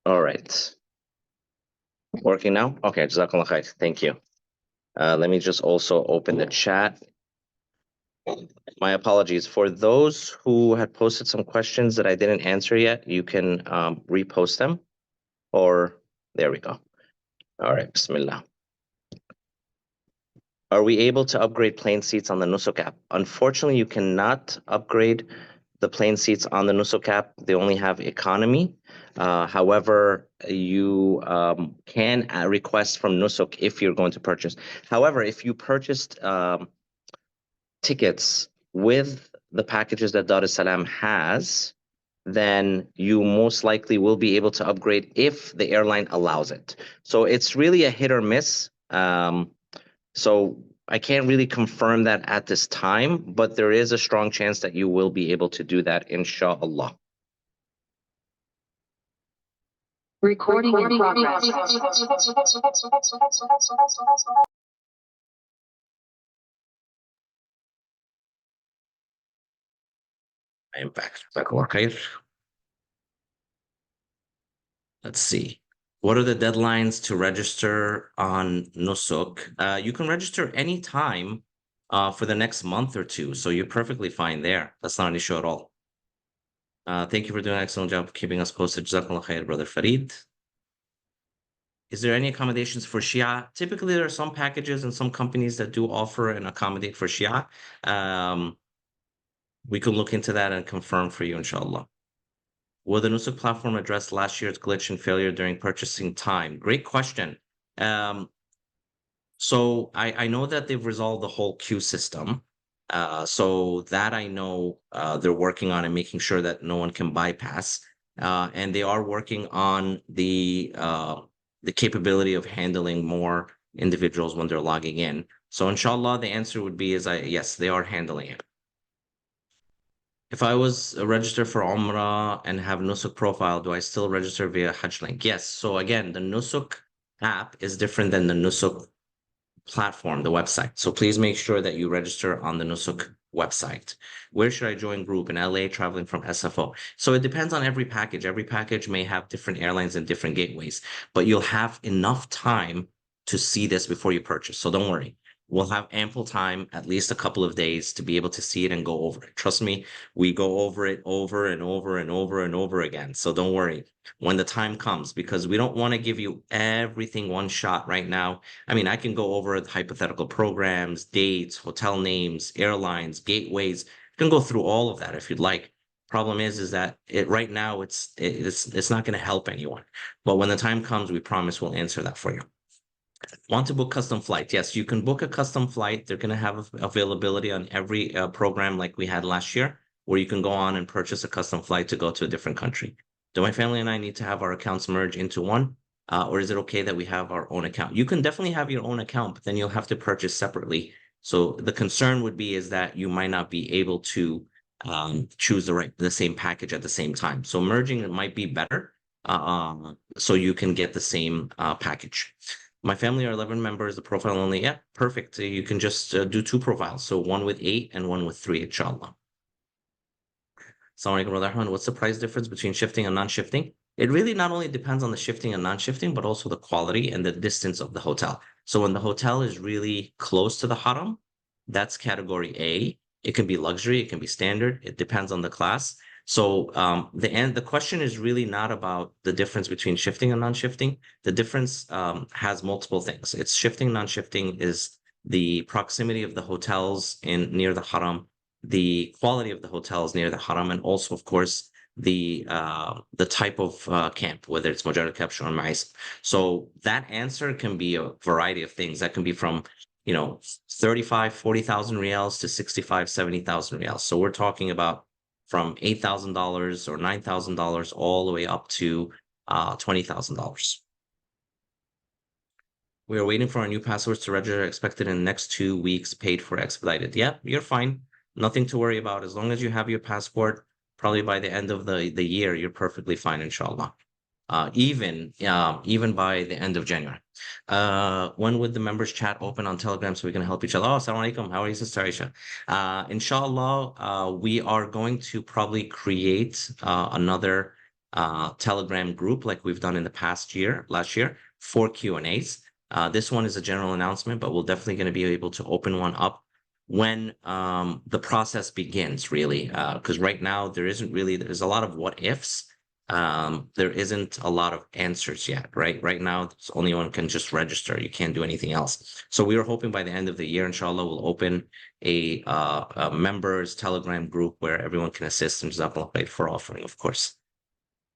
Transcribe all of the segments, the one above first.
All right. Working now? Okay, Jazakallah khair. Thank you. Let me just also open the chat. My apologies. For those who had posted some questions that I didn't answer yet, you can repost them. Or there we go. All right, Bismillah. Are we able to upgrade plane seats on the Nusuk app? Unfortunately, you cannot upgrade the plane seats on the Nusuk app. They only have economy. However, you can request from Nusuk if you're going to purchase. However, if you purchased tickets with the packages that Dar es Salam has, then you most likely will be able to upgrade if the airline allows it. So it's really a hit or miss. So I can't really confirm that at this time, but there is a strong chance that you will be able to do that, inshallah. Recording in progress. I am back. Okay. Let's see. What are the deadlines to register on Nusuk? You can register anytime for the next month or two, so you're perfectly fine there. That's not an issue at all. Thank you for doing an excellent job keeping us posted. Jazakallah khair, Brother Farid. Is there any accommodations for Shia? Typically, there are some packages and some companies that do offer and accommodate for Shia. We can look into that and confirm for you, inshallah. Will the Nusuk platform address last year's glitch and failure during purchasing time? Great question. So I know that they've resolved the whole queue system. So that I know they're working on and making sure that no one can bypass. And they are working on the capability of handling more individuals when they're logging in. So inshallah, the answer would be yes, they are handling it. If I was registered for Umrah and have Nusuk profile, do I still register via Hajj link? Yes. So again, the Nusuk app is different than the Nusuk platform, the website. So please make sure that you register on the Nusuk website. Where should I join group? In LA, traveling from SFO. So it depends on every package. Every package may have different airlines and different gateways, but you'll have enough time to see this before you purchase. So don't worry. We'll have ample time, at least a couple of days, to be able to see it and go over it. Trust me, we go over it over and over and over and over again. So don't worry when the time comes, because we don't want to give you everything one shot right now. I mean, I can go over hypothetical programs, dates, hotel names, airlines, gateways. You can go through all of that if you'd like. Problem is that right now it's not going to help anyone. But when the time comes, we promise we'll answer that for you. Want to book custom flight? Yes, you can book a custom flight. They're going to have availability on every program like we had last year, where you can go on and purchase a custom flight to go to a different country. Do my family and I need to have our accounts merge into one? Or is it okay that we have our own account? You can definitely have your own account, but then you'll have to purchase separately. So the concern would be is that you might not be able to choose the same package at the same time. So merging it might be better, so you can get the same package. My family are 11 members, the profile only. Yeah, perfect. You can just do 2 profiles. So one with 8 and one with 3, inshallah. Assalamu alaikum, Brother Ahmed. What's the price difference between shifting and non-shifting? It really not only depends on the shifting and non-shifting, but also the quality and the distance of the hotel. So when the hotel is really close to the haram, that's category A. It can be luxury, it can be standard. It depends on the class. So the question is really not about the difference between shifting and non-shifting. The difference has multiple things. It's shifting, non-shifting is the proximity of the hotels near the haram, the quality of the hotels near the haram, and also, of course, the type of camp, whether it's Mujarrad Kabsh or Mais. So that answer can be a variety of things. That can be from 35, 40,000 riyals to 65, 70,000 riyals. So we're talking about from $8,000 or $9,000 all the way up to $20,000. We are waiting for our new passports to register, expected in the next 2 weeks, paid for expedited. Yeah, you're fine. Nothing to worry about. As long as you have your passport, probably by the end of the year, you're perfectly fine, inshallah. Even by the end of January. When would the members chat open on Telegram so we can help each other? Oh, assalamu alaikum. How are you, Sister Aisha? Inshallah, we are going to probably create another Telegram group like we've done in the last year, for Q&As. This one is a general announcement, but we're definitely going to be able to open one up when the process begins, really. Because right now there's a lot of what ifs. There isn't a lot of answers yet, right? Right now, it's only one can just register. You can't do anything else. So we are hoping by the end of the year, inshallah, we'll open a members Telegram group where everyone can assist, and Jazakallah khair for offering, of course.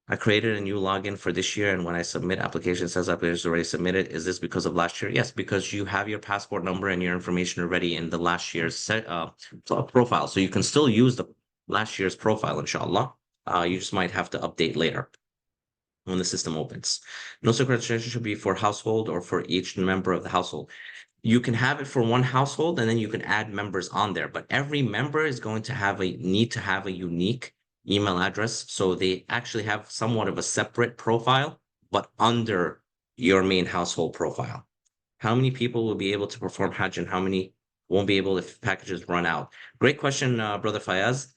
I created a new login for this year, and when I submit application, it says application is already submitted. Is this because of last year? Yes, because you have your passport number and your information already in the last year's profile. So you can still use the last year's profile, inshallah. You just might have to update later when the system opens. Nusuk registration should be for household or for each member of the household. You can have it for one household, and then you can add members on there. But every member is going to need to have a unique email address. So they actually have somewhat of a separate profile, but under your main household profile. How many people will be able to perform Hajj and how many won't be able if packages run out? Great question, Brother Fayaz.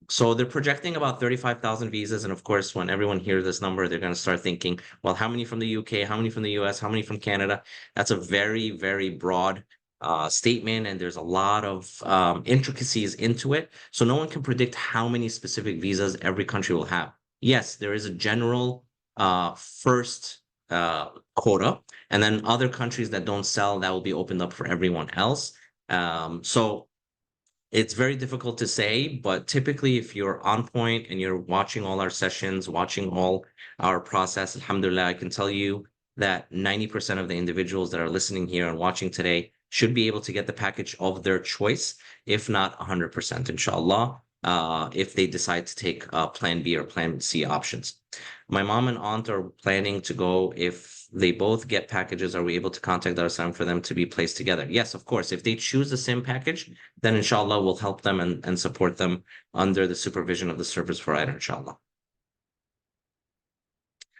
So they're projecting about 35,000 visas. And of course, when everyone hears this number, they're going to start thinking, well, how many from the UK? How many from the US? How many from Canada? That's a very, very broad statement. And there's a lot of intricacies into it. So no one can predict how many specific visas every country will have. Yes, there is a general first quota. And then other countries that don't sell, that will be opened up for everyone else. So it's very difficult to say, but typically if you're on point and you're watching all our sessions, watching all our process, alhamdulillah, I can tell you that 90% of the individuals that are listening here and watching today should be able to get the package of their choice, if not 100%, inshallah, if they decide to take Plan B or Plan C options. My mom and aunt are planning to go. If they both get packages, are we able to contact Dar El Salam for them to be placed together? Yes, of course. If they choose the SIM package, then inshallah we'll help them and support them under the supervision of the service provider, inshallah.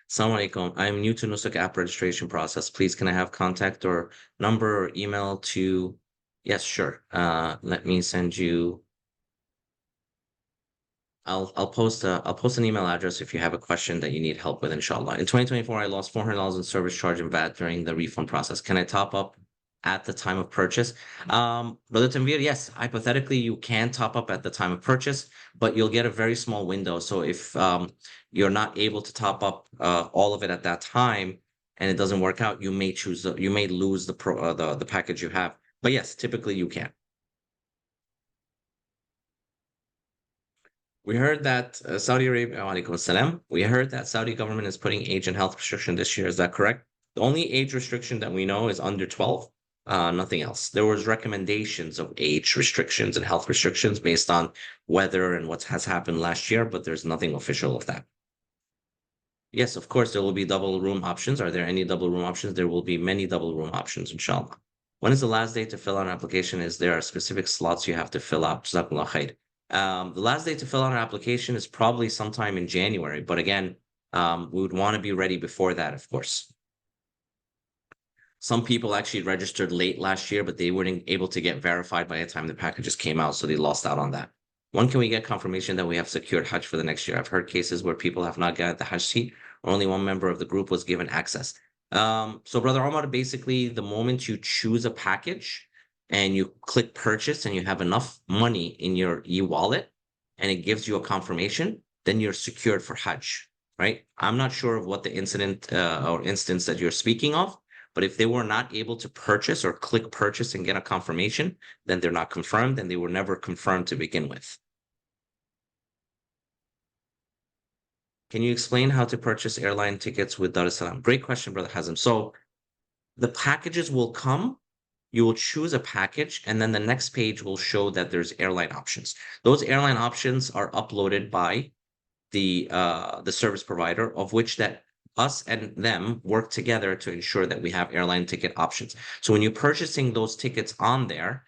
Assalamu alaikum. I'm new to Nusuk app registration process. Please, can I have contact or number or email to? Yes, sure. Let me send you. I'll post an email address if you have a question that you need help with, inshallah. In 2024, I lost $400 in service charge and VAT during the refund process. Can I top up at the time of purchase? Brother Tanvir, yes, hypothetically, you can top up at the time of purchase, but you'll get a very small window. So if you're not able to top up all of it at that time and it doesn't work out, you may lose the package you have. But yes, typically you can. We heard that Saudi Arabia, alaikum salam. We heard that Saudi government is putting age and health restriction this year. Is that correct? The only age restriction that we know is under 12, nothing else. There was recommendations of age restrictions and health restrictions based on weather and what has happened last year, but there's nothing official of that. Yes, of course, there will be double room options. Are there any double room options? There will be many double room options, inshallah. When is the last day to fill out an application? Is there specific slots you have to fill out? Jazakallah khair. The last day to fill out an application is probably sometime in January, but again, we would want to be ready before that, of course. Some people actually registered late last year, but they weren't able to get verified by the time the packages came out, so they lost out on that. When can we get confirmation that we have secured Hajj for the next year? I've heard cases where people have not gotten the Hajj seat, or only one member of the group was given access. So Brother Omar, basically, the moment you choose a package, and you click purchase and you have enough money in your e-wallet and it gives you a confirmation, then you're secured for Hajj, right? I'm not sure of what the incident or instance that you're speaking of, but if they were not able to purchase or click purchase and get a confirmation, then they're not confirmed and they were never confirmed to begin with. Can you explain how to purchase airline tickets with Dar es Salam? Great question, Brother Hazem. So the packages will come. You will choose a package, and then the next page will show that there's airline options. Those airline options are uploaded by the service provider, of which that us and them work together to ensure that we have airline ticket options. So when you're purchasing those tickets on there,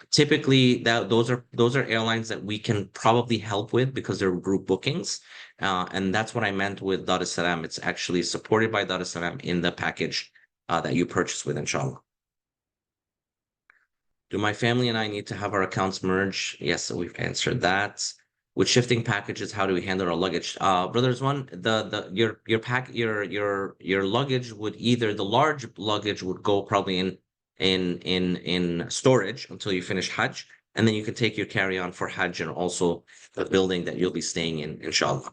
typically those are airlines that we can probably help with because they're group bookings. And that's what I meant with Dar es Salam. It's actually supported by Dar es Salam in the package that you purchase with, inshallah. Do my family and I need to have our accounts merged? Yes, so we've answered that. with shifting packages, how do we handle our luggage? Brothers, one, your luggage would either the large luggage would go probably in storage until you finish Hajj, and then you can take your carry-on for Hajj and also the building that you'll be staying in, inshallah.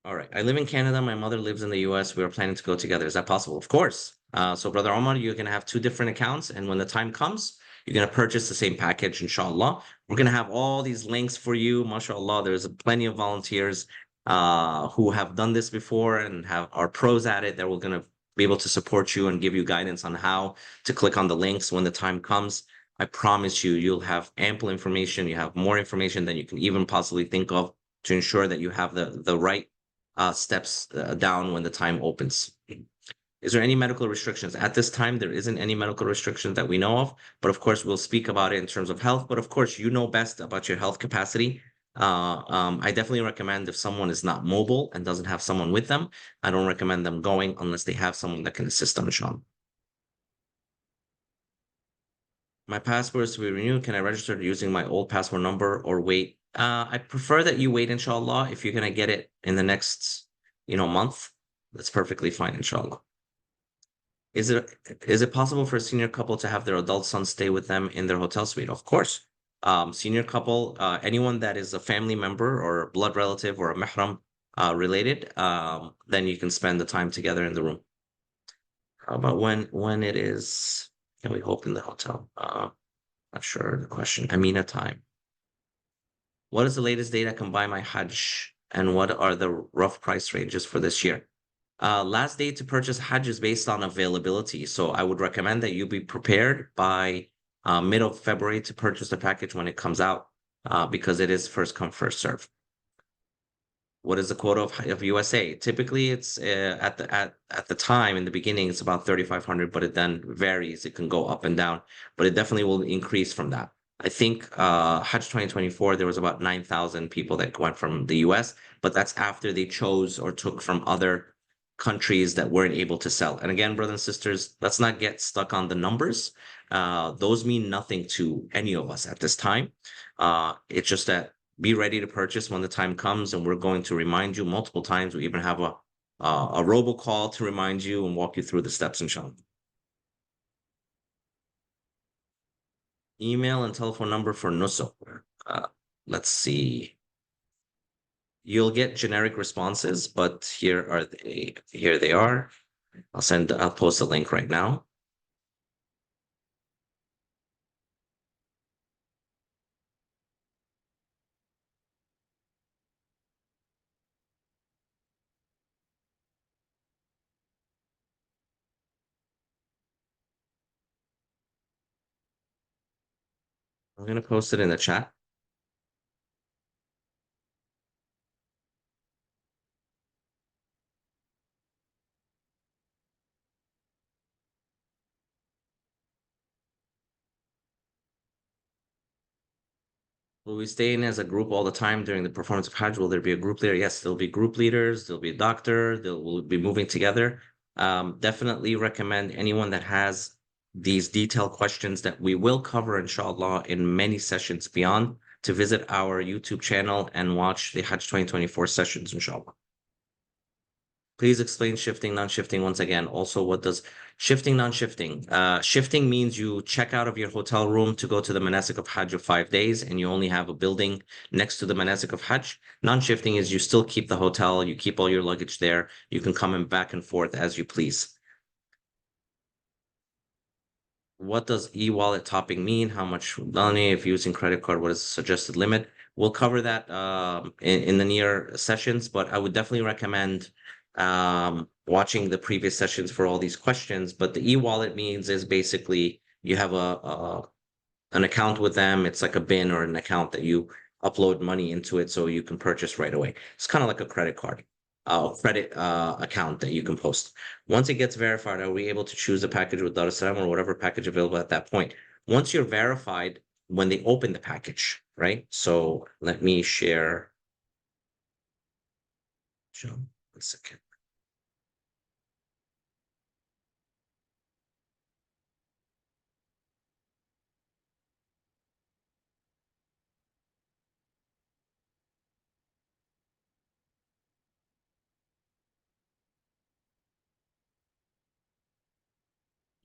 All right. I live in Canada. My mother lives in the US. We are planning to go together. Is that possible? Of course. So Brother Omar, you're gonna have two different accounts, and when the time comes, you're gonna purchase the same package, inshallah. We're gonna have all these links for you. MashaAllah, there's plenty of volunteers who have done this before and have are pros at it that we're gonna be able to support you and give you guidance on how to click on the links when the time comes. I promise you, you'll have ample information. You have more information than you can even possibly think of to ensure that you have the right steps down when the time opens. Is there any medical restrictions? At this time, there isn't any medical restrictions that we know of, but of course, we'll speak about it in terms of health. But of course, you know best about your health capacity. I definitely recommend if someone is not mobile and doesn't have someone with them, I don't recommend them going unless they have someone that can assist them, Sean. My passport is to be renewed. Can I register using my old passport number or wait? I prefer that you wait, inshallah. If you're gonna get it in the next, month, that's perfectly fine, inshallah. Is it possible for a senior couple to have their adult son stay with them in their hotel suite? Of course. Senior couple, anyone that is a family member or a blood relative or a mahram related, then you can spend the time together in the room. How about when it is? Can we hope in the hotel? Not sure the question. Amina time. What is the latest date I can buy my Hajj, and what are the rough price ranges for this year? Last date to purchase Hajj is based on availability, so I would recommend that you be prepared by mid of February to purchase the package when it comes out, because it is first come, first serve. What is the quota of USA? Typically, it's at the time in the beginning, it's about 3,500, but it then varies. It can go up and down, but it definitely will increase from that. I think Hajj 2024, there was about 9,000 people that went from the US, but that's after they chose or took from other countries that weren't able to sell. And again, brothers and sisters, let's not get stuck on the numbers. Those mean nothing to any of us at this time. It's just that be ready to purchase when the time comes, and we're going to remind you multiple times. We even have a robocall to remind you and walk you through the steps, inshallah. Email and telephone number for Nusuk. Uh, let's see. You'll get generic responses, but here are they. Here they are. I'll post a link right now. I'm gonna post it in the chat. Will we stay in as a group all the time during the performance of Hajj? Will there be a group leader? Yes, there'll be group leaders, there'll be a doctor, we'll be moving together. Definitely recommend anyone that has these detailed questions that we will cover, inshallah, in many sessions beyond to visit our YouTube channel and watch the Hajj 2024 sessions, inshallah. Please explain shifting, non-shifting once again. Also, what does shifting, non-shifting? Shifting means you check out of your hotel room to go to the manasik of Hajj of 5 days, and you only have a building next to the manasik of Hajj. Non-shifting is you still keep the hotel, you keep all your luggage there. You can come in back and forth as you please. What does e-wallet topping mean? How much money if using credit card? What is the suggested limit? We'll cover that in the near sessions, but I would definitely recommend watching the previous sessions for all these questions. But the e-wallet means is basically you have an account with them. It's like a bin or an account that you upload money into it so you can purchase right away. It's kind of like a credit card, credit account that you can post. Once it gets verified, are we able to choose a package with Dar El Salam or whatever package available at that point? Once you're verified, when they open the package, right? So let me share. Show 1 second.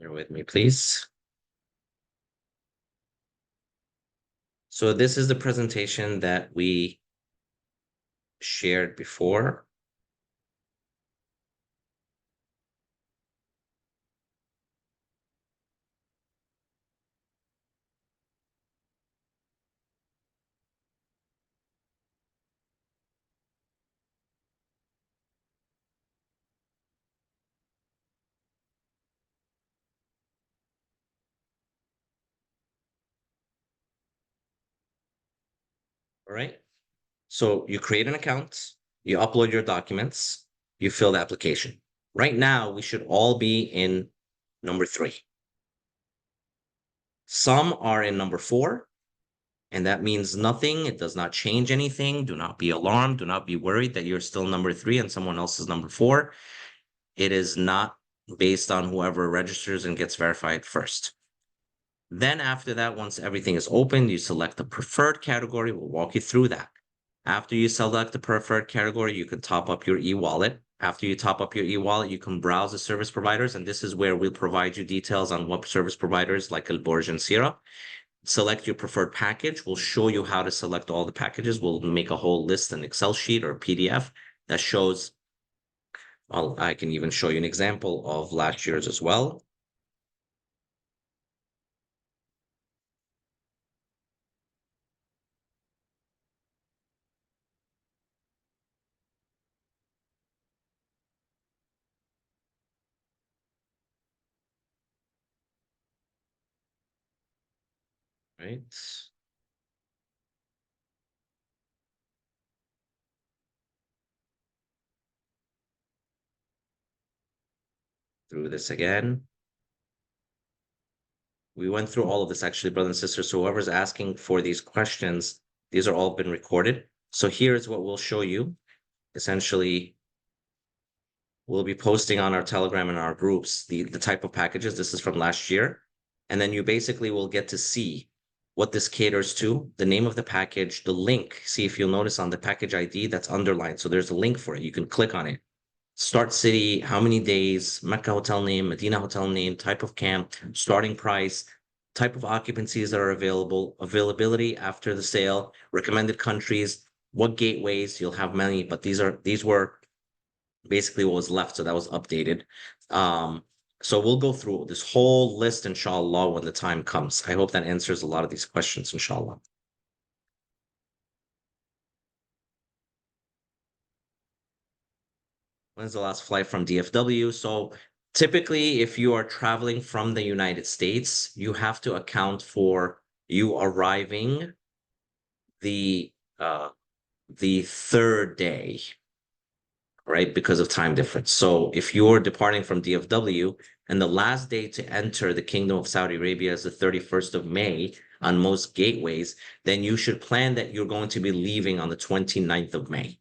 Bear with me, please. So this is the presentation that we shared before. All right. So you create an account, you upload your documents, you fill the application. Right now, we should all be in number 3. Some are in number 4, and that means nothing. It does not change anything. Do not be alarmed. Do not be worried that you're still number 3 and someone else is number 4. It is not based on whoever registers and gets verified first. Then after that, once everything is open, you select the preferred category. We'll walk you through that. After you select the preferred category, you can top up your e-wallet. After you top up your e-wallet, you can browse the service providers, and this is where we'll provide you details on what service providers like Al Borj and Sira. Select your preferred package. We'll show you how to select all the packages. We'll make a whole list, an Excel sheet or PDF that shows, well, I can even show you an example of last year's as well. Right. Through this again. We went through all of this actually, brothers and sisters. So whoever's asking for these questions, these are all been recorded. So here's what we'll show you. Essentially, we'll be posting on our Telegram and our groups the type of packages. This is from last year. And then you basically will get to see what this caters to, the name of the package, the link. See if you'll notice on the package ID that's underlined. So there's a link for it. You can click on it. Start city, how many days, Mecca hotel name, Medina hotel name, type of camp, starting price, type of occupancies that are available, availability after the sale, recommended countries, what gateways. You'll have many, but these were basically what was left, so that was updated. So we'll go through this whole list, inshallah, when the time comes. I hope that answers a lot of these questions, inshallah. When's the last flight from DFW? So typically, if you are traveling from the United States, you have to account for you arriving the uh, the third day, right? Because of time difference. So if you're departing from DFW and the last day to enter the Kingdom of Saudi Arabia is the 31st of May on most gateways, then you should plan that you're going to be leaving on the 29th of May.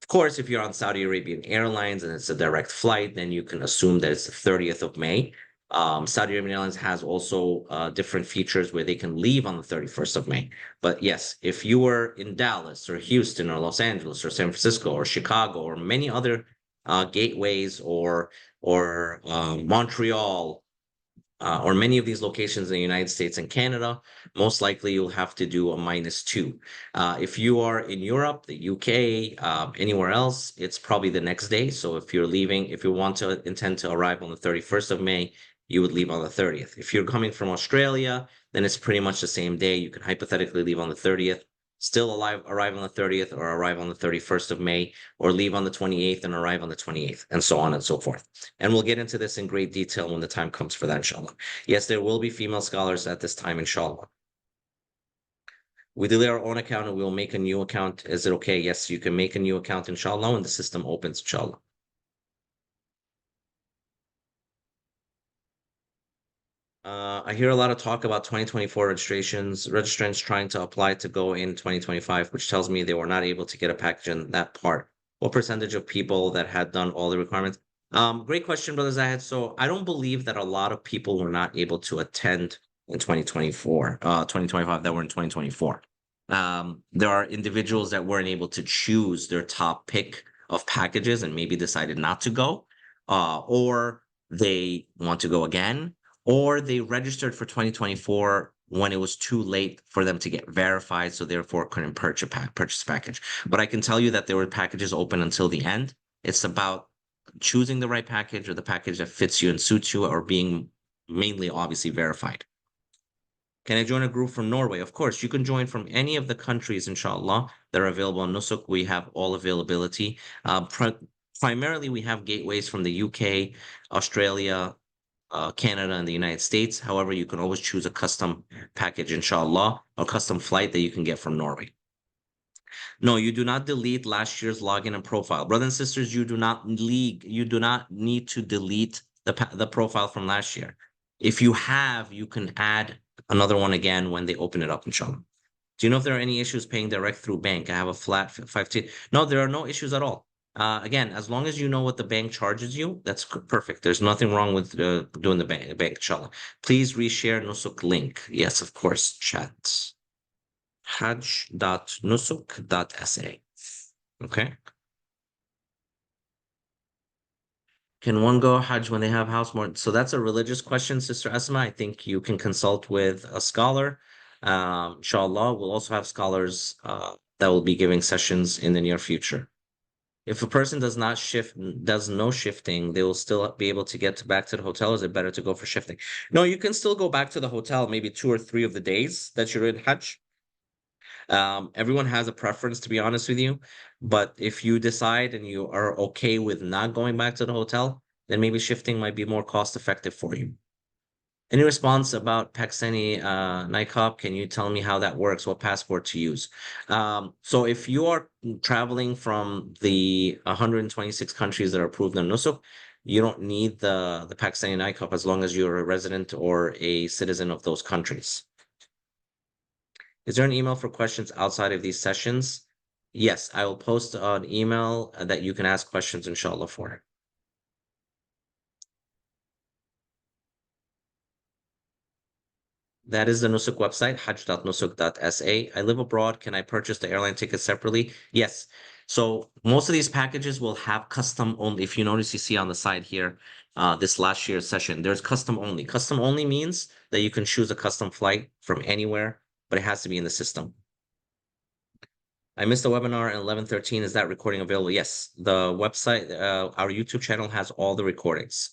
Of course, if you're on Saudi Arabian Airlines and it's a direct flight, then you can assume that it's the 30th of May. Saudi Arabian Airlines has also different features where they can leave on the 31st of May. But yes, if you were in Dallas or Houston or Los Angeles or San Francisco or Chicago or many other gateways or Montreal or many of these locations in the United States and Canada, most likely you'll have to do a -2. If you are in Europe, the UK, anywhere else, it's probably the next day. So if you're leaving, if you want to intend to arrive on the 31st of May, you would leave on the 30th. If you're coming from Australia, then it's pretty much the same day. You can hypothetically leave on the 30th, still arrive on the 30th or arrive on the 31st of May, or leave on the 28th and arrive on the 28th, and so on and so forth. And we'll get into this in great detail when the time comes for that, inshallah. Yes, there will be female scholars at this time, inshallah. We delete our own account and we'll make a new account. Is it okay? Yes, you can make a new account, inshallah, when the system opens, inshallah. I hear a lot of talk about 2024 registrations, registrants trying to apply to go in 2025, which tells me they were not able to get a package in that part. What percentage of people that had done all the requirements? Great question, Brother Zahid. So I don't believe that a lot of people were not able to attend in 2024, 2025 that were in 2024. There are individuals that weren't able to choose their top pick of packages and maybe decided not to go, or they want to go again, or they registered for 2024 when it was too late for them to get verified, so therefore couldn't purchase a package. But I can tell you that there were packages open until the end. It's about choosing the right package or the package that fits you and suits you, or being mainly obviously verified. Can I join a group from Norway? Of course, you can join from any of the countries, inshallah, that are available on Nusuk. We have all availability. Primarily, we have gateways from the UK, Australia, Canada, and the United States. However, you can always choose a custom package, inshallah, or custom flight that you can get from Norway. No, you do not delete last year's login and profile. Brothers and sisters, you do not need to delete the profile from last year. If you have, you can add another one again when they open it up, inshallah. Do you know if there are any issues paying direct through bank? I have a flat 5T. No, there are no issues at all. Again, as long as you know what the bank charges you, that's perfect. There's nothing wrong with doing the bank, inshallah. Please reshare Nusuk link. Yes, of course, chat. Hajj.nusuk.sa. Okay. Can one go Hajj when they have house more? So that's a religious question, Sister Asma. I think you can consult with a scholar. Inshallah, we'll also have scholars that will be giving sessions in the near future. If a person does no shifting, they will still be able to get back to the hotel. Is it better to go for shifting? No, you can still go back to the hotel maybe 2 or 3 of the days that you're in Hajj. Everyone has a preference, to be honest with you. But if you decide and you are okay with not going back to the hotel, then maybe shifting might be more cost effective for you. Any response about Pakistani NICOP? Can you tell me how that works? What passport to use? So if you are traveling from the 126 countries that are approved on Nusuk, you don't need the Pakistani NICOP as long as you're a resident or a citizen of those countries. Is there an email for questions outside of these sessions? Yes, I will post an email that you can ask questions, inshallah, for. That is the Nusuk website, hajj.nusuk.sa. I live abroad. Can I purchase the airline ticket separately? Yes. So most of these packages will have custom only. If you notice, you see on the side here, this last year's session, there's custom only. Custom only means that you can choose a custom flight from anywhere, but it has to be in the system. I missed the webinar at 11:13. Is that recording available? Yes. The website, our YouTube channel has all the recordings.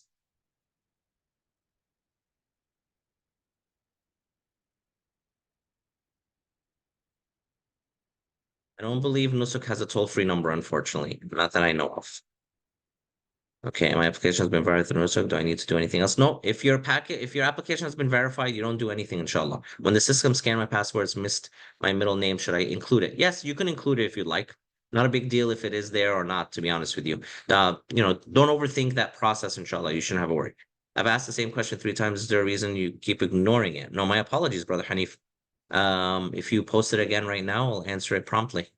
I don't believe Nusuk has a toll-free number, unfortunately. Not that I know of. Okay, my application has been verified through Nusuk. Do I need to do anything else? No, if your application has been verified, you don't do anything, inshallah. When the system scanned my password, it's missed my middle name. Should I include it? Yes, you can include it if you'd like. Not a big deal if it is there or not, to be honest with you. Don't overthink that process, inshallah. You shouldn't have a worry. I've asked the same question 3 times. Is there a reason you keep ignoring it? No, my apologies, Brother Hanif. If you post it again right now, I'll answer it promptly.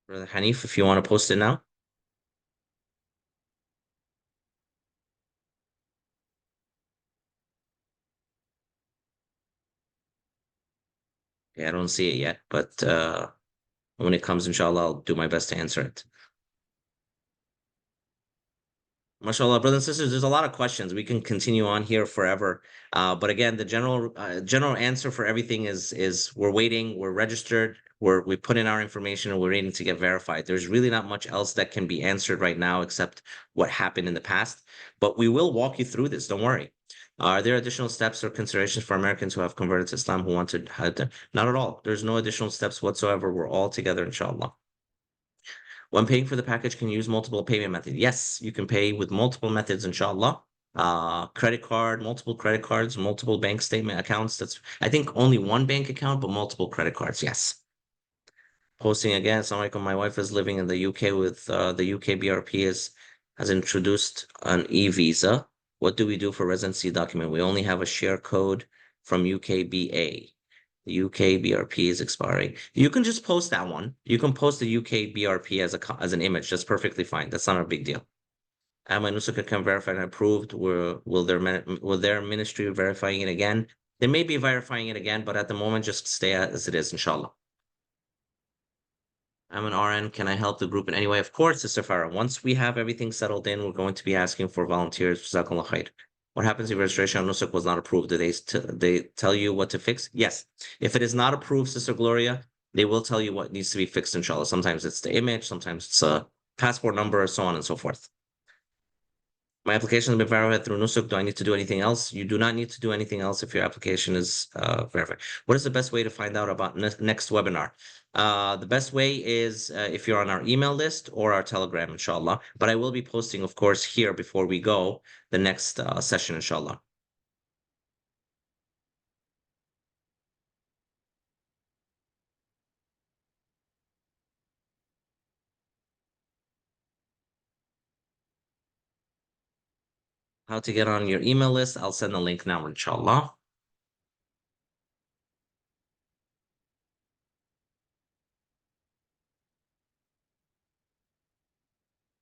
Brother Hanif, if you want to post it now. Yeah, I don't see it yet, but when it comes, inshallah, I'll do my best to answer it. MashaAllah, brothers and sisters, there's a lot of questions. We can continue on here forever. But again, the general answer for everything is we're waiting, we're registered, we put in our information, and we're waiting to get verified. There's really not much else that can be answered right now except what happened in the past. But we will walk you through this, don't worry. Are there additional steps or considerations for Americans who have converted to Islam who want to Hajj? Not at all. There's no additional steps whatsoever. We're all together, inshallah. When paying for the package, can you use multiple payment methods? Yes, you can pay with multiple methods, inshallah. Credit card, multiple credit cards, multiple bank statement accounts. That's, I think, only one bank account, but multiple credit cards. Yes. Posting again. Assalamu alaikum. My wife is living in the UK with the UK BRP has introduced an e-visa. What do we do for residency document? We only have a share code from UKBA. The UK BRP is expiring. You can just post that one. You can post the UK BRP as an image. That's perfectly fine. That's not a big deal. Am I Nusuk account verified and approved? Will their ministry verifying it again? They may be verifying it again, but at the moment, just stay as it is, inshallah. I'm an RN. Can I help the group in any way? Of course, Sister Farah. Once we have everything settled in, we're going to be asking for volunteers. Jazakallah khair. What happens if registration on Nusuk was not approved? Do they tell you what to fix? Yes. If it is not approved, Sister Gloria, they will tell you what needs to be fixed, inshallah. Sometimes it's the image, sometimes it's a passport number, so on and so forth. My application has been verified through Nusuk. Do I need to do anything else? You do not need to do anything else if your application is verified. What is the best way to find out about next webinar? The best way is if you're on our email list or our Telegram, inshallah. But I will be posting, of course, here before we go, the next session, inshallah. How to get on your email list? I'll send the link now, inshallah.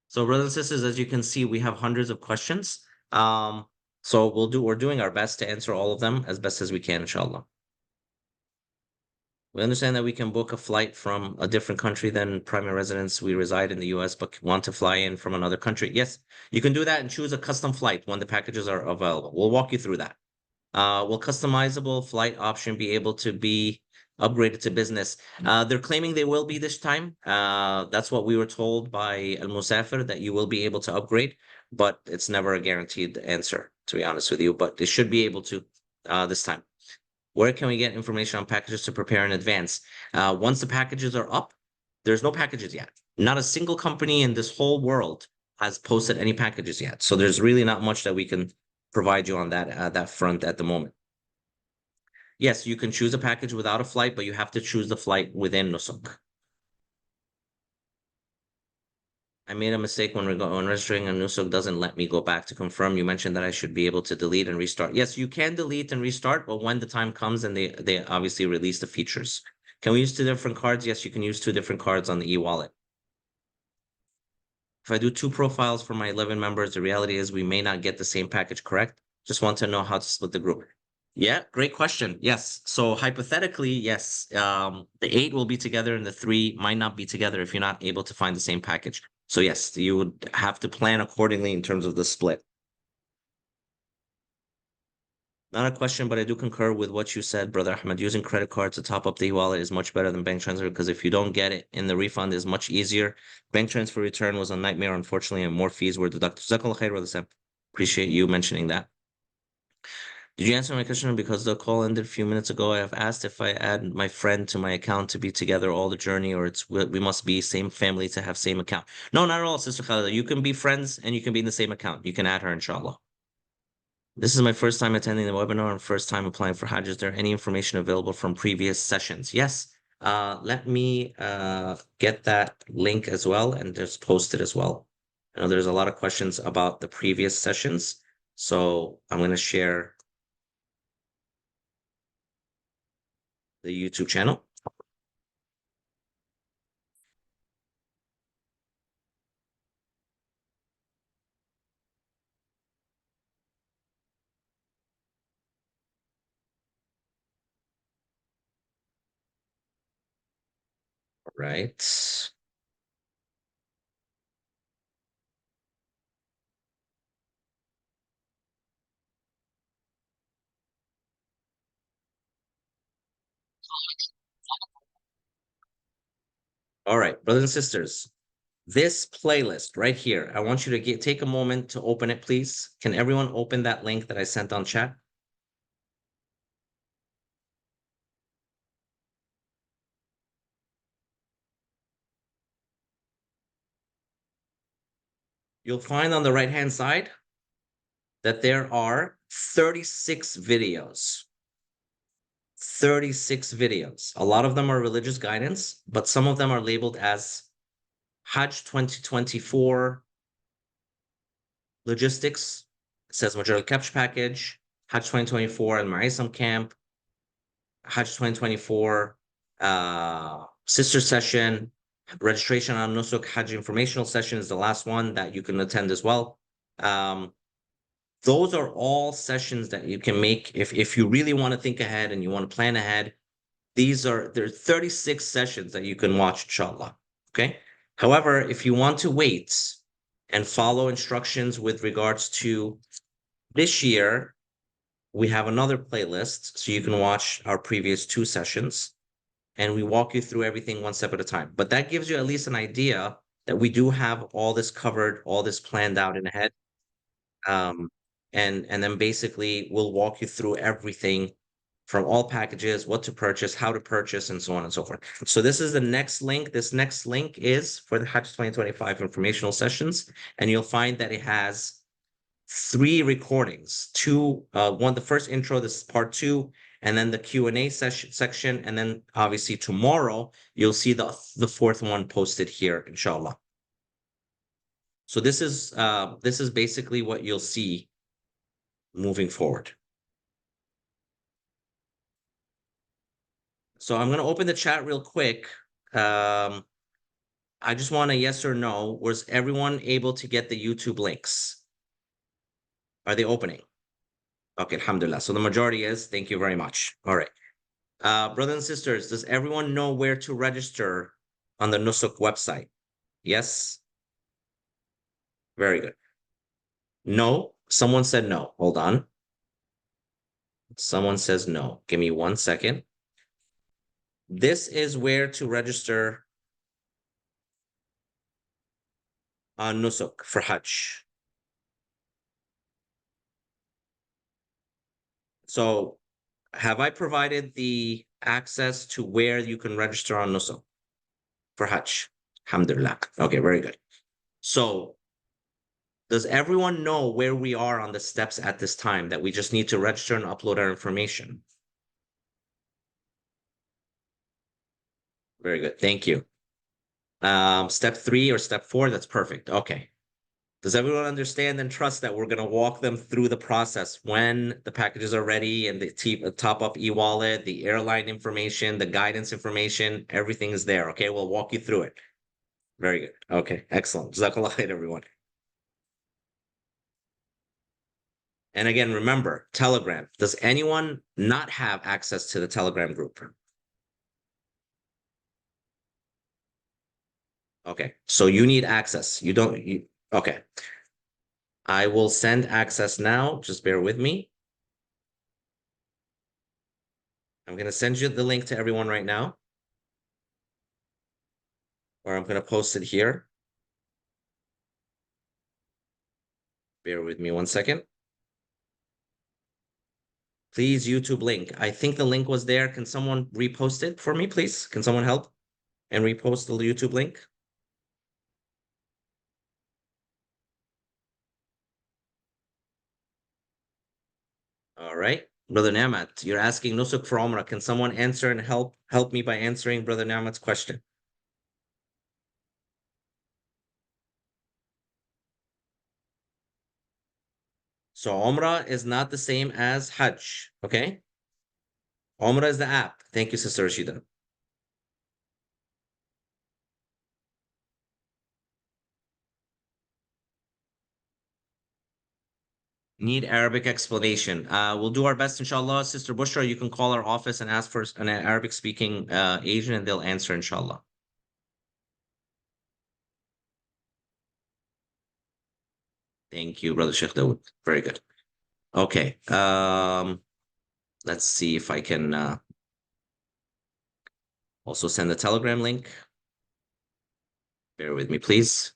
So, brothers and sisters, as you can see, we have hundreds of questions. So we're doing our best to answer all of them as best as we can, inshallah. We understand that we can book a flight from a different country than primary residence. We reside in the US, but want to fly in from another country. Yes, you can do that and choose a custom flight when the packages are available. We'll walk you through that. Will customizable flight option be able to be upgraded to business? They're claiming they will be this time. That's what we were told by Al Musafir, that you will be able to upgrade, but it's never a guaranteed answer, to be honest with you. But they should be able to this time. Where can we get information on packages to prepare in advance? Once the packages are up, there's no packages yet. Not a single company in this whole world has posted any packages yet. So there's really not much that we can provide you on that front at the moment. Yes, you can choose a package without a flight, but you have to choose the flight within Nusuk. I made a mistake when registering, and Nusuk doesn't let me go back to confirm. You mentioned that I should be able to delete and restart. Yes, you can delete and restart, but when the time comes and they obviously release the features. Can we use two different cards? Yes, you can use two different cards on the e-wallet. If I do two profiles for my 11 members, the reality is we may not get the same package, correct? Just want to know how to split the group. Yeah, great question. Yes. So hypothetically, yes, the 8 will be together and the 3 might not be together if you're not able to find the same package. So yes, you would have to plan accordingly in terms of the split. Not a question, but I do concur with what you said, Brother Ahmed. Using credit card to top up the wallet is much better than bank transfer because if you don't get it in the refund is much easier. Bank transfer return was a nightmare, unfortunately, and more fees were deducted. Jazakallah khair, Brother Sam. Appreciate you mentioning that. Did you answer my question? Because the call ended a few minutes ago. I have asked if I add my friend to my account to be together all the journey, or we must be same family to have same account. No, not at all, Sister Khalida. You can be friends and you can be in the same account. You can add her, inshallah. This is my first time attending the webinar and first time applying for Hajj. Is there any information available from previous sessions? Yes. Let me get that link as well and just post it as well. I know there's a lot of questions about the previous sessions, so I'm going to share the YouTube channel. Right. All right, brothers and sisters, this playlist right here, I want you to take a moment to open it, please. Can everyone open that link that I sent on chat? You'll find on the right-hand side that there are 36 videos. 36 videos. A lot of them are religious guidance, but some of them are labeled as Hajj 2024 logistics. It says Major Capture Package, Hajj 2024 and Marisam Camp, Hajj 2024 sister session, registration on Nusuk Hajj informational session is the last one that you can attend as well. Those are all sessions that you can make if you really want to think ahead and you want to plan ahead. There's 36 sessions that you can watch, inshallah. Okay. However, if you want to wait and follow instructions with regards to this year, we have another playlist so you can watch our previous 2 sessions and we walk you through everything one step at a time. But that gives you at least an idea that we do have all this covered, all this planned out in ahead. Um, and then basically we'll walk you through everything from all packages, what to purchase, how to purchase, and so on and so forth. So this is the next link. This next link is for the Hajj 2025 informational sessions, and you'll find that it has 3 recordings. One, the first intro, this is part 2, and then the Q&A section, and then obviously tomorrow you'll see the fourth one posted here, inshallah. So this is basically what you'll see moving forward. So I'm going to open the chat real quick. I just want a yes or no. Was everyone able to get the YouTube links? Are they opening? Okay, alhamdulillah. So the majority is. Thank you very much. All right. Brothers and sisters, does everyone know where to register on the Nusuk website? Yes? Very good. No? Someone said no. Hold on. Someone says no. Give me 1 second. This is where to register on Nusuk for Hajj. So have I provided the access to where you can register on Nusuk for Hajj? Alhamdulillah. Okay, very good. So does everyone know where we are on the steps at this time that we just need to register and upload our information? Very good. Thank you. Step 3 or step 4, that's perfect. Okay. Does everyone understand and trust that we're going to walk them through the process when the packages are ready and the top up e-wallet, the airline information, the guidance information, everything is there. Okay, we'll walk you through it. Very good. Okay, excellent. Jazakallah khair, everyone. And again, remember, Telegram. Does anyone not have access to the Telegram group? Okay, so you need access. You don't, okay. I will send access now. Just bear with me. I'm going to send you the link to everyone right now. Or I'm going to post it here. Bear with me 1 second. Please, YouTube link. I think the link was there. Can someone repost it for me, please? Can someone help and repost the YouTube link? All right. Brother Namat, you're asking Nusuk for Umrah. Can someone answer and help me by answering Brother Namat's question? So Umrah is not the same as Hajj, okay? Umrah is the app. Thank you, Sister Rashida. Need Arabic explanation. We'll do our best, inshallah. Sister Bushra, you can call our office and ask for an Arabic-speaking agent, and they'll answer, inshallah. Thank you, Brother Sheikh Dawood. Very good. Okay. Let's see if I can also send the Telegram link. Bear with me, please.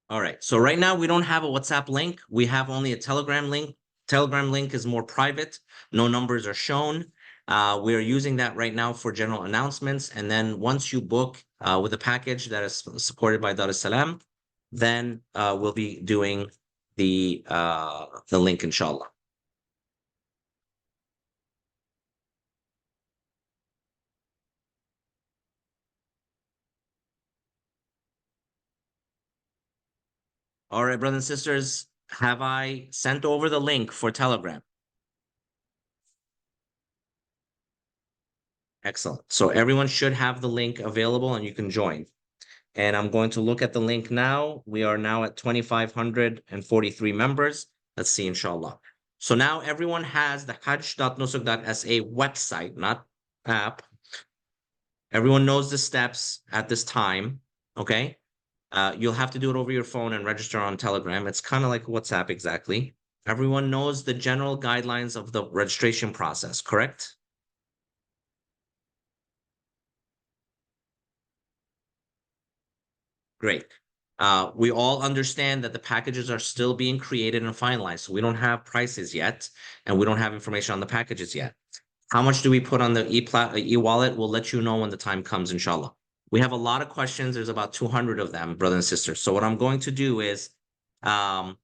All right. So right now we don't have a WhatsApp link. We have only a Telegram link. Telegram link is more private. No numbers are shown. We are using that right now for general announcements. And then once you book with a package that is supported by Dar El Salam, then we'll be doing the link, inshallah. All right, brothers and sisters, Have I sent over the link for Telegram? Excellent. So everyone should have the link available and you can join. And I'm going to look at the link now. We are now at 2,543 members. Let's see, inshallah. So now everyone has the hajj.nusuk.sa website, not app. Everyone knows the steps at this time. Okay. You'll have to do it over your phone and register on Telegram. It's kind of like WhatsApp exactly. Everyone knows the general guidelines of the registration process, correct? Great. We all understand that the packages are still being created and finalized. So we don't have prices yet, and we don't have information on the packages yet. How much do we put on the e-wallet? We'll let you know when the time comes, inshallah. We have a lot of questions. There's about 200 of them, brothers and sisters. So what I'm going to do is, um,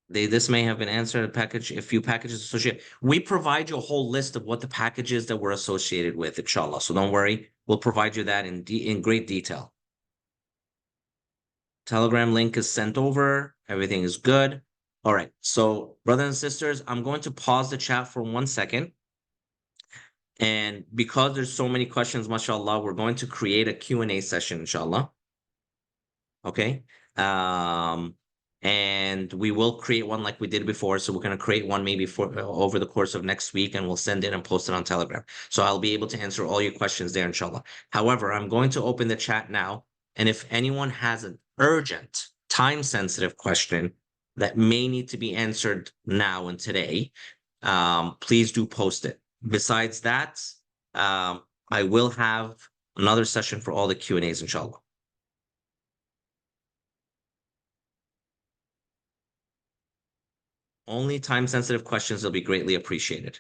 this may have been answered, a few packages associated. We provide you a whole list of what the packages that we're associated with, inshallah. So don't worry. We'll provide you that in great detail. Telegram link is sent over. Everything is good. All right. So, brothers and sisters, I'm going to pause the chat for 1 second. And because there's so many questions, mashallah, we're going to create a Q&A session, inshallah. Okay. And we will create one like we did before. So we're going to create one maybe for over the course of next week, and we'll send it and post it on Telegram. So I'll be able to answer all your questions there, inshallah. However, I'm going to open the chat now. And if anyone has an urgent, time-sensitive question that may need to be answered now and today, please do post it. Besides that, I will have another session for all the Q&As, inshallah. Only time-sensitive questions will be greatly appreciated.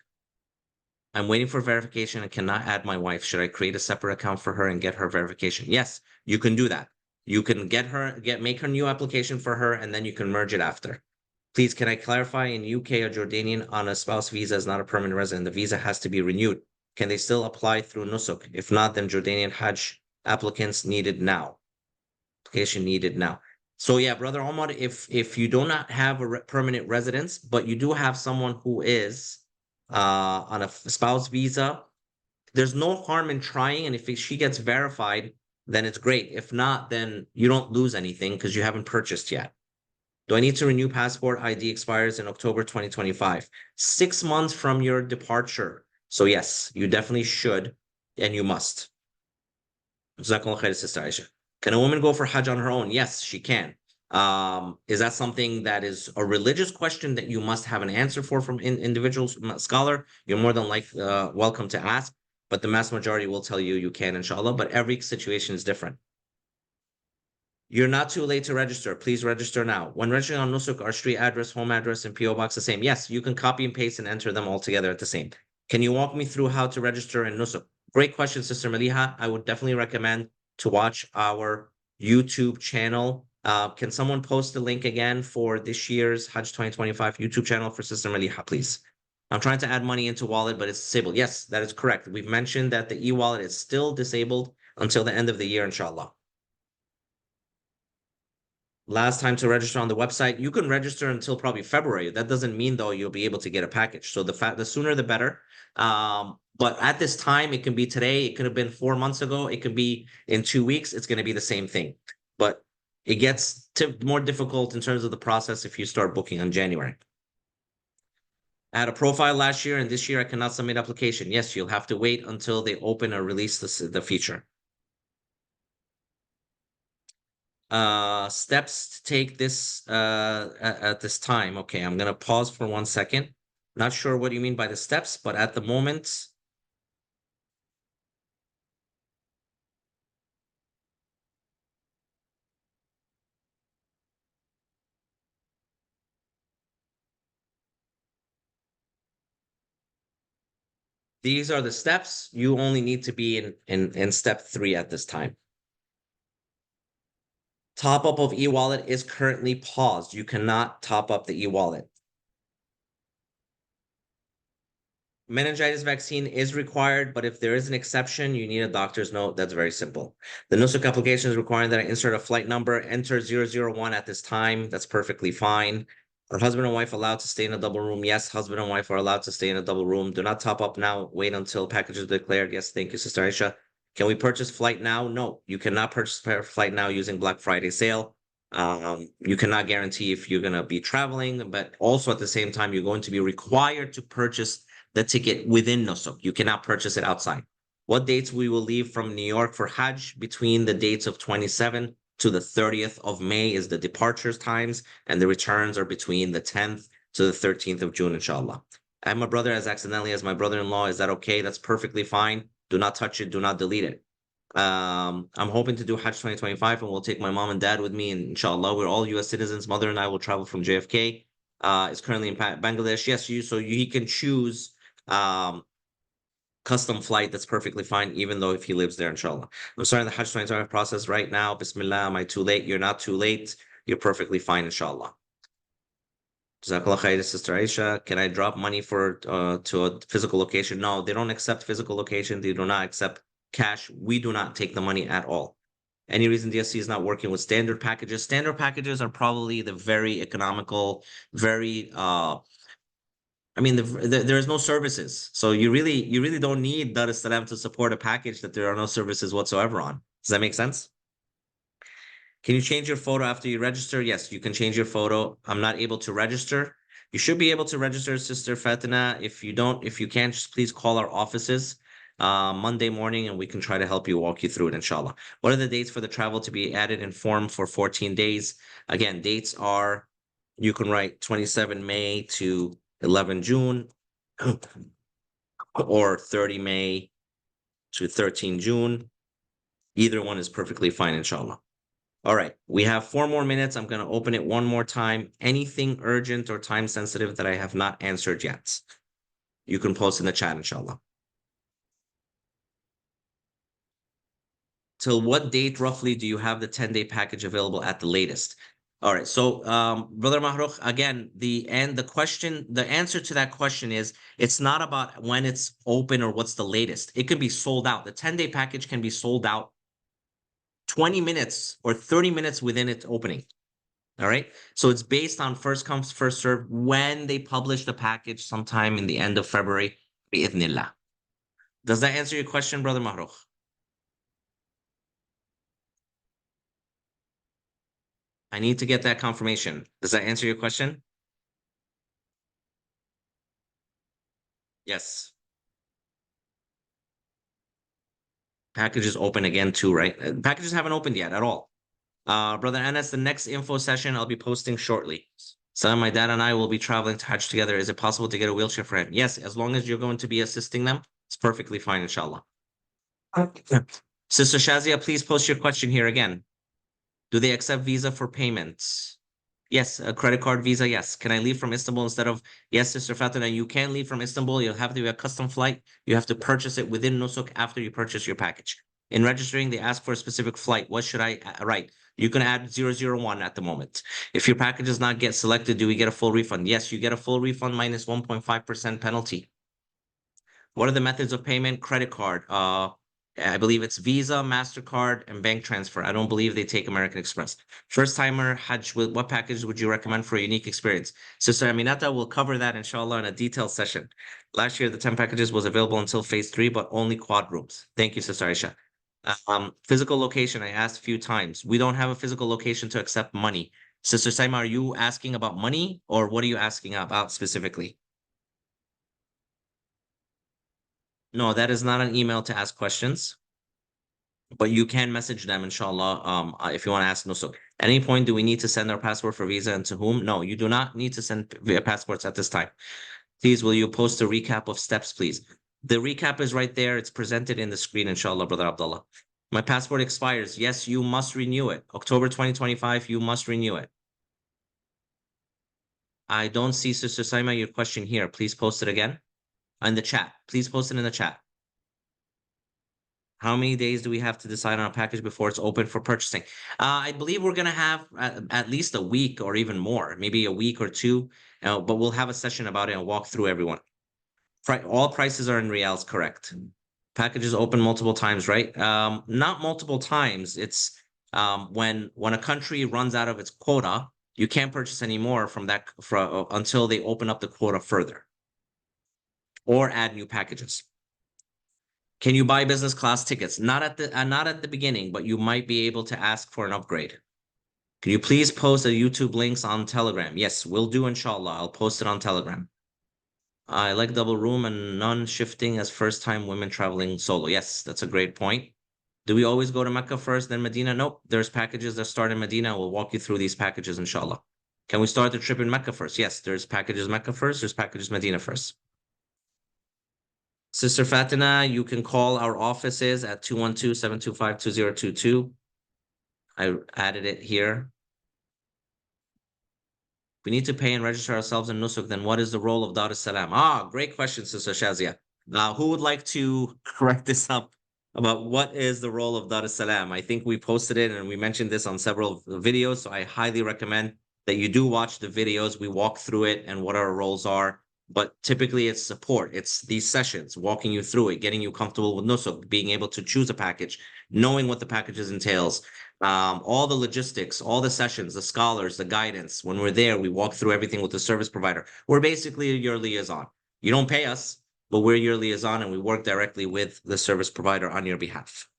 I'm waiting for verification and cannot add my wife. Should I create a separate account for her and get her verification? Yes, you can do that. You can make her new application for her, and then you can merge it after. Please, can I clarify, in UK, a Jordanian on a spouse visa is not a permanent resident. The visa has to be renewed. Can they still apply through Nusuk? If not, then Jordanian Hajj applicants needed now. Application needed now. So yeah, brother Omar, if you do not have a permanent residence, but you do have someone who is on a spouse visa, there's no harm in trying. And if she gets verified, then it's great. If not, then you don't lose anything because you haven't purchased yet. Do I need to renew passport? ID expires in October 2025, 6 months from your departure. So yes, you definitely should, and you must. Jazakallah khair, Sister Aisha. Can a woman go for Hajj on her own? Yes, she can. Is that something that is a religious question that you must have an answer for from individual scholar? You're more than welcome to ask, but the mass majority will tell you can, inshallah. But every situation is different. You're not too late to register. Please register now. When registering on Nusuk, our street address, home address, and PO box the same? Yes, you can copy and paste and enter them all together at the same. Can you walk me through how to register in Nusuk? Great question, Sister Maliha. I would definitely recommend to watch our YouTube channel. Can someone post the link again for this year's Hajj 2025 YouTube channel for Sister Maliha, please? I'm trying to add money into wallet, but it's disabled. Yes, that is correct. We've mentioned that the e-wallet is still disabled until the end of the year, inshallah. Last time to register on the website, you can register until probably February. That doesn't mean though you'll be able to get a package. So the sooner the better. But at this time, it can be today, it could have been 4 months ago, it could be in 2 weeks, it's going to be the same thing. But it gets more difficult in terms of the process if you start booking on January. I had a profile last year, and this year I cannot submit application. Yes, you'll have to wait until they open or release the feature. Steps to take this at this time. Okay, I'm gonna pause for 1 second. Not sure what you mean by the steps, but at the moment, these are the steps. You only need to be in step 3 at this time. Top up of e-wallet is currently paused. You cannot top up the e-wallet. Meningitis vaccine is required, but if there is an exception, you need a doctor's note. That's very simple. The Nusuk application is requiring that I insert a flight number, enter 001 at this time. That's perfectly fine. Are husband and wife allowed to stay in a double room? Yes, husband and wife are allowed to stay in a double room. Do not top up now. Wait until package is declared. Yes, thank you, Sister Aisha. Can we purchase flight now? No, you cannot purchase flight now using Black Friday sale. You cannot guarantee if you're going to be traveling, but also at the same time, you're going to be required to purchase the ticket within Nusuk. You cannot purchase it outside. What dates we will leave from New York for Hajj between the dates of 27 to the 30th of May is the departures times, and the returns are between the 10th to the 13th of June, inshallah. I have my brother as accidentally as my brother-in-law. Is that okay? That's perfectly fine. Do not touch it. Do not delete it. I'm hoping to do Hajj 2025, and we'll take my mom and dad with me, and inshallah, we're all U.S. citizens. Mother and I will travel from JFK. Is currently in Bangladesh. Yes, he can choose custom flight. That's perfectly fine, even though if he lives there, inshallah. I'm starting the Hajj 2025 process right now. Bismillah. Am I too late? You're not too late. You're perfectly fine, inshallah. Jazakallah khair, Sister Aisha. Can I drop money for to a physical location? No, they don't accept physical location. They do not accept cash. We do not take the money at all. Any reason DST is not working with standard packages? Standard packages are probably the very economical, very I mean, there is no services, so you really don't need Dar es Salam to support a package that there are no services whatsoever on. Does that make sense? Can you change your photo after you register? Yes, you can change your photo. I'm not able to register. You should be able to register, Sister Fatina. If you can't, just please call our offices Monday morning, and we can try to help you walk you through it, inshallah. What are the dates for the travel to be added in form for 14 days? Again, dates are, you can write 27 May to 11 June or 30 May to 13 June. Either one is perfectly fine, inshallah. All right, we have 4 more minutes. I'm going to open it one more time. Anything urgent or time sensitive that I have not answered yet, you can post in the chat, inshallah. Till what date roughly do you have the 10-day package available at the latest? All right, so Brother Mahrukh, again, the answer to that question is it's not about when it's open or what's the latest. It can be sold out. The 10-day package can be sold out 20 minutes or 30 minutes within its opening. All right. So it's based on first comes, first serve when they publish the package sometime in the end of February. Bi'idhnillah. Does that answer your question, Brother Mahrukh? I need to get that confirmation. Does that answer your question? Yes. Packages open again too, right? Packages haven't opened yet at all. Brother Anas, the next info session I'll be posting shortly. So my dad and I will be traveling to Hajj together. Is it possible to get a wheelchair for him? Yes, as long as you're going to be assisting them, it's perfectly fine, inshallah. Sister Shazia, please post your question here again. Do they accept Visa for payments? Yes, a credit card Visa, yes. Can I leave from Istanbul instead of... Yes, Sister Fatima, you can leave from Istanbul. You'll have to be a custom flight. You have to purchase it within Nusuk after you purchase your package. In registering, they ask for a specific flight. What should I write? You can add 001 at the moment. If your package does not get selected, do we get a full refund? Yes, you get a full refund minus 1.5% penalty. What are the methods of payment? Credit card. I believe it's Visa, MasterCard, and bank transfer. I don't believe they take American Express. First timer, Hajj, what package would you recommend for a unique experience? Sister Aminata will cover that, inshallah, in a detailed session. Last year, the 10 packages was available until phase 3, but only quad rooms. Thank you, Sister Aisha. Physical location, I asked a few times. We don't have a physical location to accept money. Sister Saima, are you asking about money, or what are you asking about specifically? No, that is not an email to ask questions, but you can message them, inshallah, if you want to ask Nusuk. At any point, do we need to send our passport for visa and to whom? No, you do not need to send via passports at this time. Please, will you post a recap of steps, please? The recap is right there. It's presented in the screen, inshallah, Brother Abdullah. My passport expires. Yes, you must renew it. October 2025, you must renew it. I don't see, Sister Saima, your question here. Please post it again in the chat. Please post it in the chat. How many days do we have to decide on a package before it's open for purchasing? I believe we're going to have at least a week or even more, maybe a week or two, but we'll have a session about it and walk through everyone. All prices are in reals, correct. Packages open multiple times, right? Not multiple times. It's when a country runs out of its quota, you can't purchase any more from that until they open up the quota further or add new packages. Can you buy business class tickets? Not at the beginning, but you might be able to ask for an upgrade. Can you please post the YouTube links on Telegram? Yes, we'll do, inshallah. I'll post it on Telegram. I like double room and non-shifting as first-time women traveling solo. Yes, that's a great point. Do we always go to Mecca first, then Medina? Nope. There's packages that start in Medina. We'll walk you through these packages, inshallah. Can we start the trip in Mecca first? Yes, there's packages Mecca first. There's packages Medina first. Sister Fatina, you can call our offices at 212-725-2022. I added it here. We need to pay and register ourselves in Nusuk. Then what is the role of Dar Es Salam? Great question, Sister Shazia. Who would like to correct this up about what is the role of Dar es Salam? I think we posted it and we mentioned this on several videos. So I highly recommend that you do watch the videos. We walk through it and what our roles are. But typically it's support. It's these sessions, walking you through it, getting you comfortable with Nusuk, being able to choose a package, knowing what the packages entails, all the logistics, all the sessions, the scholars, the guidance. When we're there, we walk through everything with the service provider. We're basically your liaison. You don't pay us, but we're your liaison and we work directly with the service provider on your behalf.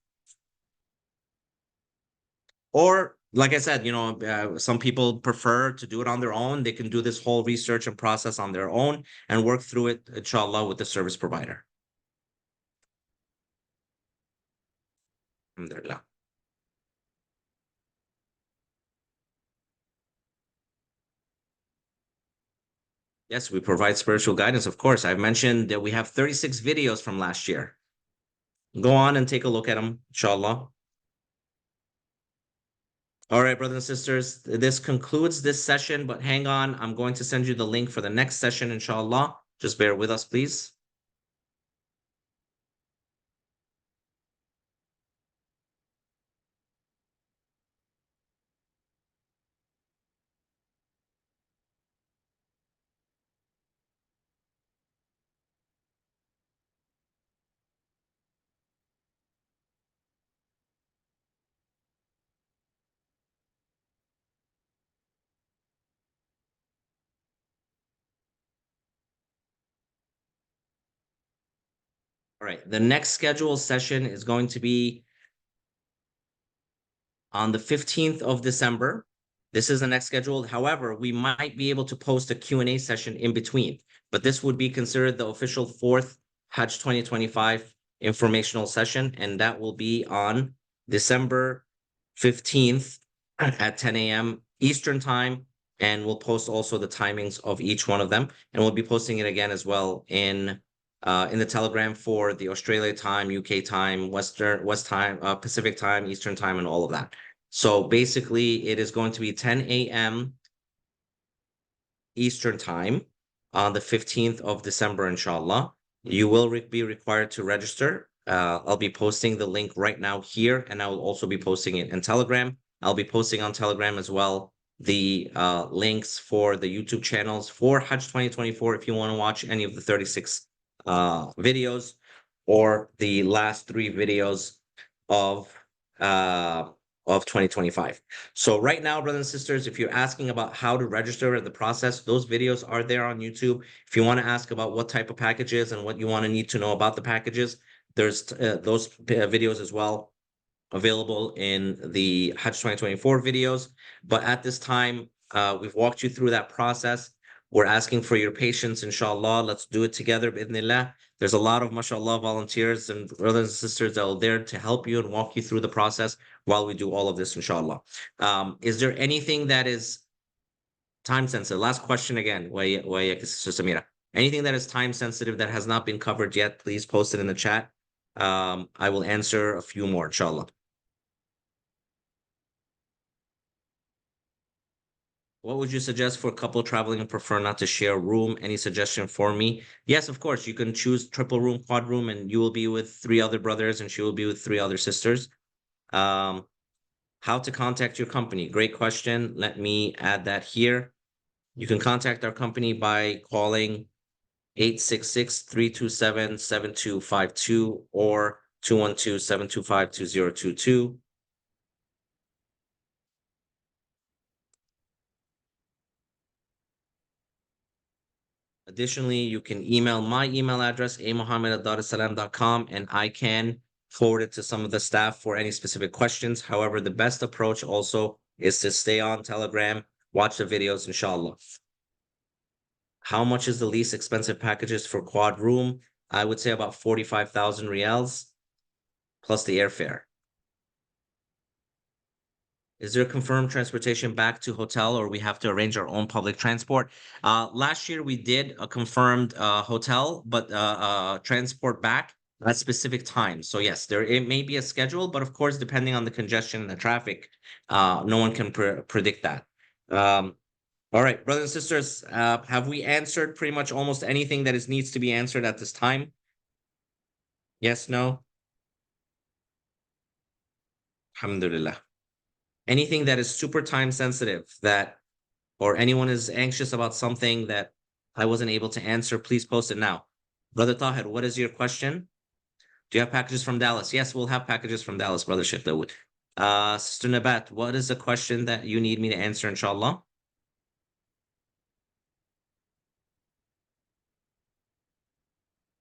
Or, like I said, some people prefer to do it on their own. They can do this whole research and process on their own and work through it, inshallah, with the service provider. Alhamdulillah. Yes, we provide spiritual guidance, of course. I've mentioned that we have 36 videos from last year. Go on and take a look at them, inshallah. All right, brothers and sisters, this concludes this session, but hang on. I'm going to send you the link for the next session, inshallah. Just bear with us, please. All right, the next scheduled session is going to be on the 15th of December. This is the next scheduled. However, we might be able to post a Q&A session in between, but this would be considered the official fourth Hajj 2025 informational session, and that will be on December 15th at 10 a.m. Eastern time, and we'll post also the timings of each one of them, and we'll be posting it again as well in the Telegram for the Australia time, UK time, West time, Pacific time, Eastern time, and all of that. So basically, it is going to be 10 a.m. Eastern time on the 15th of December, inshallah. You will be required to register. I'll be posting the link right now here, and I will also be posting it in Telegram. I'll be posting on Telegram as well the links for the YouTube channels for Hajj 2024 if you want to watch any of the 36 videos or the last 3 videos of 2025. So right now, brothers and sisters, if you're asking about how to register the process, those videos are there on YouTube. If you want to ask about what type of packages and what you want to need to know about the packages, there's those videos as well available in the Hajj 2024 videos. But at this time, we've walked you through that process. We're asking for your patience, inshallah. Let's do it together, bi'idhnillah. There's a lot of, mashallah, volunteers and brothers and sisters that are there to help you and walk you through the process while we do all of this, inshallah. Is there anything that is time sensitive? Last question again, Sister Samira. Anything that is time sensitive that has not been covered yet, please post it in the chat. I will answer a few more, inshallah. What would you suggest for a couple traveling and prefer not to share a room? Any suggestion for me? Yes, of course. You can choose triple room, quad room, and you will be with 3 other brothers and she will be with 3 other sisters. How to contact your company? Great question. Let me add that here. You can contact our company by calling 866-327-7252 or 212-725-2022. Additionally, you can email my email address, amohammed@daresalam.com, and I can forward it to some of the staff for any specific questions. However, the best approach also is to stay on Telegram, watch the videos, inshallah. How much is the least expensive packages for quad room? I would say about 45,000 riyals plus the airfare. Is there confirmed transportation back to hotel, or we have to arrange our own public transport? Last year we did a confirmed hotel, but transport back at specific times. So yes, it may be a schedule, but of course, depending on the congestion and the traffic, no one can predict that. All right, brothers and sisters, have we answered pretty much almost anything that needs to be answered at this time? Yes, no? Alhamdulillah. Anything that is super time sensitive that, or anyone is anxious about something that I wasn't able to answer, please post it now. Brother Tahir, what is your question? Do you have packages from Dallas? Yes, we'll have packages from Dallas, Brother Sheikh Dawood. Sister Nabat, what is the question that you need me to answer, inshallah?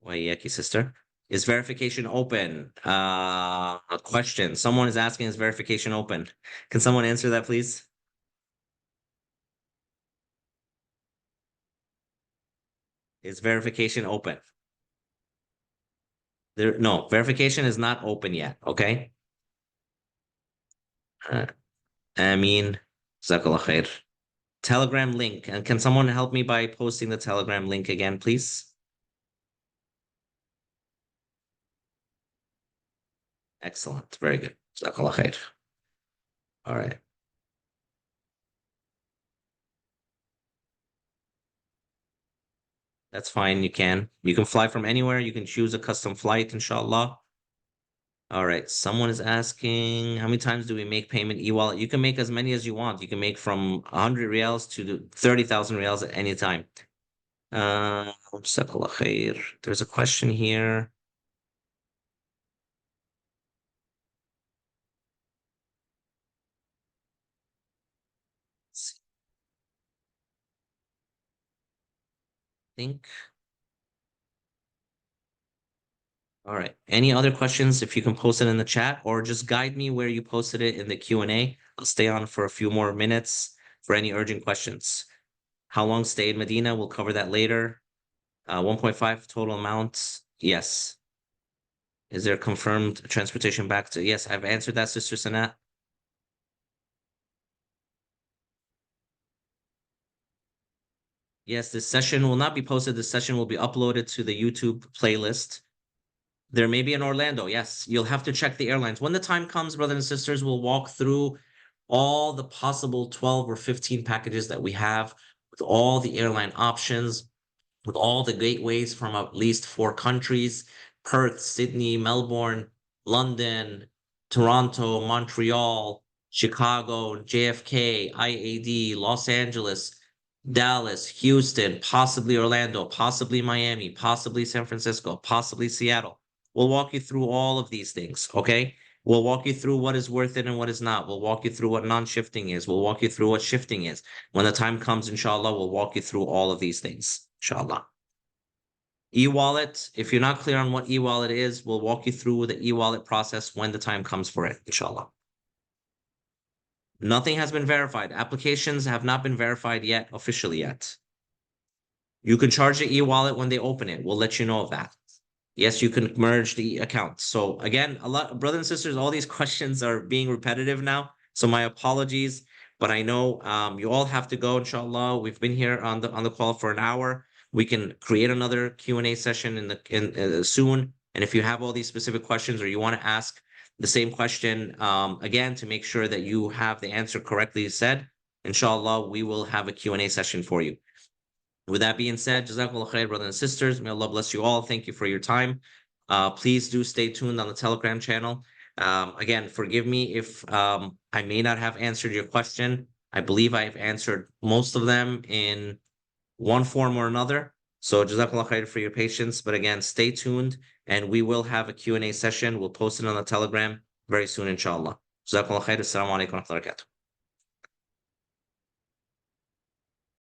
Waiyaki, sister. Is verification open? A question. Someone is asking, is verification open? Can someone answer that, please? Is verification open? No, verification is not open yet, okay? I mean, Jazakallah khair. Telegram link. And can someone help me by posting the Telegram link again, please? Excellent. Very good. Jazakallah khair. All right. That's fine. You can. You can fly from anywhere. You can choose a custom flight, inshallah. All right. Someone is asking, how many times do we make payment e-wallet? You can make as many as you want. You can make from 100 riyals to 30,000 riyals at any time. Jazakallah khair. There's a question here. Think. All right. Any other questions? If you can post it in the chat or just guide me where you posted it in the Q&A. I'll stay on for a few more minutes for any urgent questions. How long stay in Medina? We'll cover that later. 1.5 total amount. Yes. Is there confirmed transportation back to? Yes, I've answered that, Sister Sanat. Yes, this session will not be posted. This session will be uploaded to the YouTube playlist. There may be in Orlando. Yes, you'll have to check the airlines. When the time comes, brothers and sisters, we'll walk through all the possible 12 or 15 packages that we have with all the airline options, with all the gateways from at least 4 countries: Perth, Sydney, Melbourne, London, Toronto, Montreal, Chicago, JFK, IAD, Los Angeles, Dallas, Houston, possibly Orlando, possibly Miami, possibly San Francisco, possibly Seattle. We'll walk you through all of these things, okay? We'll walk you through what is worth it and what is not. We'll walk you through what non-shifting is. We'll walk you through what shifting is. When the time comes, inshallah, we'll walk you through all of these things, inshallah. E-wallet, if you're not clear on what e-wallet is, we'll walk you through the e-wallet process when the time comes for it, inshallah. Nothing has been verified. Applications have not been verified yet, officially yet. You can charge the e-wallet when they open it. We'll let you know of that. Yes, you can merge the accounts. So again, a lot, brothers and sisters, all these questions are being repetitive now. So my apologies, but I know you all have to go, inshallah. We've been here on the call for an hour. We can create another Q&A session in soon. And if you have all these specific questions or you want to ask the same question again to make sure that you have the answer correctly said, inshallah, we will have a Q&A session for you. With that being said, Jazakallah khair, brothers and sisters. May Allah bless you all. Thank you for your time. Please do stay tuned on the Telegram channel. Again, forgive me if I may not have answered your question. I believe I have answered most of them in one form or another. So Jazakallah khair for your patience. But again, stay tuned and we will have a Q&A session. We'll post it on the Telegram very soon, inshallah. Jazakallah khair. Assalamu alaikum wa rahmatullahi wa barakatuh.